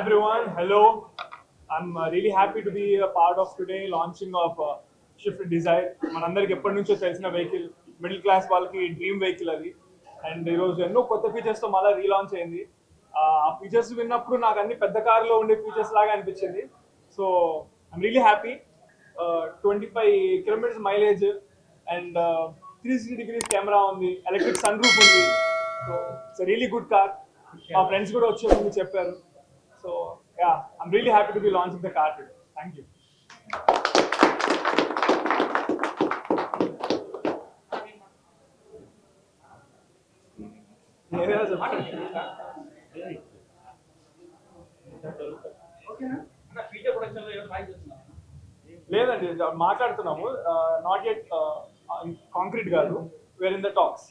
everyone. Hello. I'm really happy to be a part of today launching of Shift Desire. మనందరికి ఎప్పటి నుంచో తెలిసిన vehicle, middle class వాళ్ళకి dream vehicle అది. And ఈరోజు ఎన్నో కొత్త ఫీచర్స్తో మళ్ళీ రీలాంచ్ అయింది. ఆ ఫీచర్స్ విన్నప్పుడు నాకు అన్ని పెద్ద కారులో ఉండే ఫీచర్స్ లాగా అనిపించింది. So I'm really happy. 25 kilometres mileage and 360 degrees camera ఉంది, ఎలక్ట్రిక్ సన్ రూఫ్ ఉంది. So it's really good car. మా ఫ్రెండ్స్ కూడా వచ్చే ముందు చెప్పారు. So yeah, I'm really happy to be launching the car today. Thank you. లేదండి మాట్లాడుతున్నాము, not yet concrete కాదు, we're in the talks.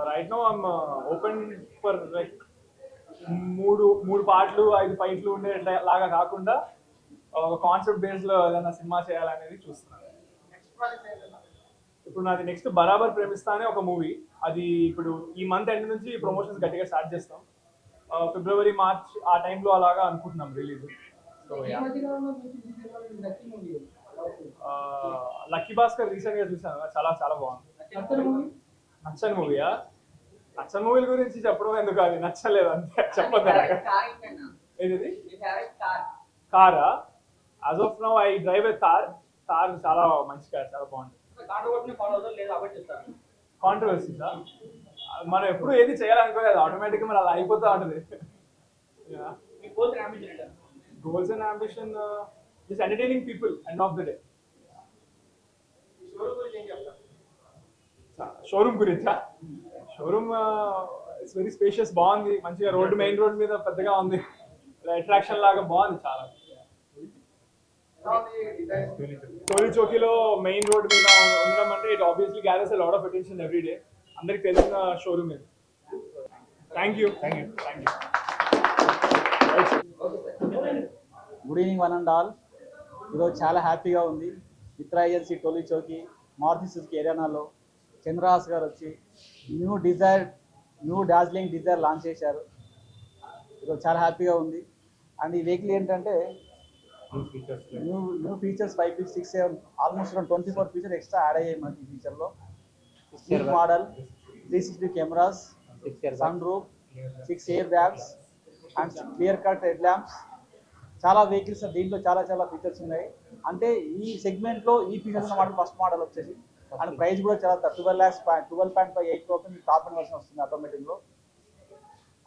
Right now I'm open for like మూడు పాటలు 5 ఫైట్లు ఉండే లాగా కాకుండా ఒక కాన్సెప్ట్ బేస్ లో ఏదైనా సినిమా చేయాలనేది చూస్తున్నాను. ఇప్పుడు నాది నెక్స్ట్ బరాబర్ ప్రేమిస్తానే ఒక మూవీ, అది ఇప్పుడు ఈ మంత్ ఎండ్ నుంచి ప్రమోషన్స్ గట్టిగా స్టార్ట్ చేస్తాం. ఫిబ్రవరి మార్చ్ ఆ టైంలో అలాగా అనుకుంటున్నాం release. So lucky Bhaskar recent గా చూసాను, చాలా చాలా బాగుంది. నచ్చని మూవీయా? నచ్చని మూవీల గురించి చెప్పడం ఎందుకు, అది నచ్చలేదు అంతే చెప్పొద్దు. ఏది కారా? As of now I drive a Thar. Thar చాలా మంచి కార్, చాలా బాగుంటుంది. కాంట్రవర్సీసా? మనం ఎప్పుడు ఏది చేయాలనుకోలేదు, ఆటోమేటిక్గా మరి అలా అయిపోతూ ఉంటుంది. Goals and ambition is entertaining people end of the day. Showroom గురించా? షోరూమ్ ఇట్స్ వెరీ స్పేషియస్, బాగుంది, మంచిగా రోడ్డు, మెయిన్ రోడ్ మీద పెద్దగా ఉంది, అట్రాక్షన్ లాగా బాగుంది చాలా. టోలీ చౌకీలో మెయిన్ రోడ్ మీద ఉండడం అంటే it obviously gathers lot of attention every day. అందరికి తెలిసిన షోరూమ్ ఇది. Thank you. Good evening one and all. ఈరోజు చాలా హ్యాపీగా ఉంది. మిత్రా ఏజెన్సీ టోలీ చౌకీ మారుతి సుజుకి ఏరియానాలో చంద్రహాస్ గారు వచ్చి న్యూ డార్జిలింగ్ డిజైర్ లాంచ్ చేశారు. ఈరోజు చాలా హ్యాపీగా ఉంది. అండ్ ఈ వెహికల్ ఏంటంటే new features 5, 6, 7 almost 24 feature extra add అయ్యాయి మనకి. ఈ ఫీచర్లో model 360 cameras, sunroof, 6 airbags and clear cut headlamps. చాలా వెహికల్స్ దీంట్లో చాలా చాలా ఫీచర్స్ ఉన్నాయి. అంటే ఈ సెగ్మెంట్లో ఈ ఫీచర్స్ మోడల్ ఫస్ట్ మోడల్ వచ్చేసి, అండ్ ప్రైస్ కూడా చాలా 12.58 crores టాప్ అండ్ వర్షన్ వస్తుంది ఆటోమేటిక్లో.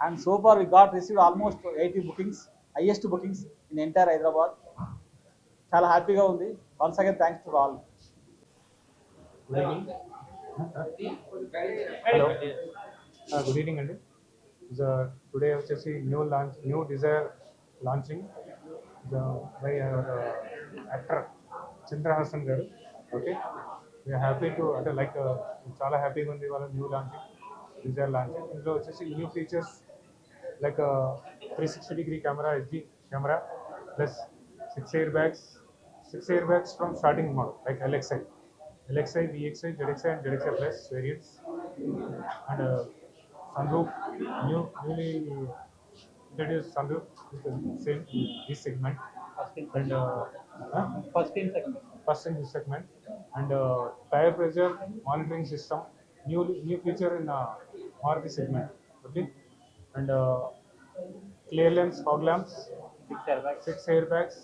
And so far we got received almost 80 bookings, highest bookings in entire Hyderabad. చాలా హ్యాపీగా ఉంది. Once again thanks to all. Hello, good evening అండి. టుడే వచ్చేసి new Dzire launching by actor Chandrahasan గారు. ఓకే, వీఆర్ హ్యాపీ టు, అంటే like చాలా హ్యాపీగా ఉంది వాళ్ళ న్యూ లాంచింగ్, డిజైర్ లాంచింగ్. ఇందులో వచ్చేసి new features like 360 degree camera, HD camera, plus 6 airbags from starting model like LXI, VXI, ZXI and ZXI Plus variants. And sunroof, newly introduced sunroof is the same in this segment. And first in this segment. And tire pressure monitoring system, new feature in Maruti segment. Okay. And clear lens fog lamps, 6 airbags,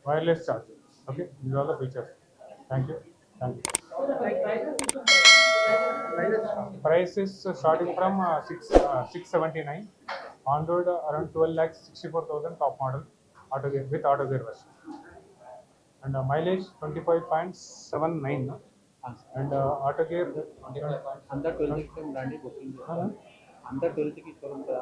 wireless charging. Okay, these are the features. Thank you. Price is starting from 679, on road around 12,64,000 top model with auto gear version. And mileage 25.79, and auto gear अंदर 12 की brandy booking अंदर 12 की showroom पर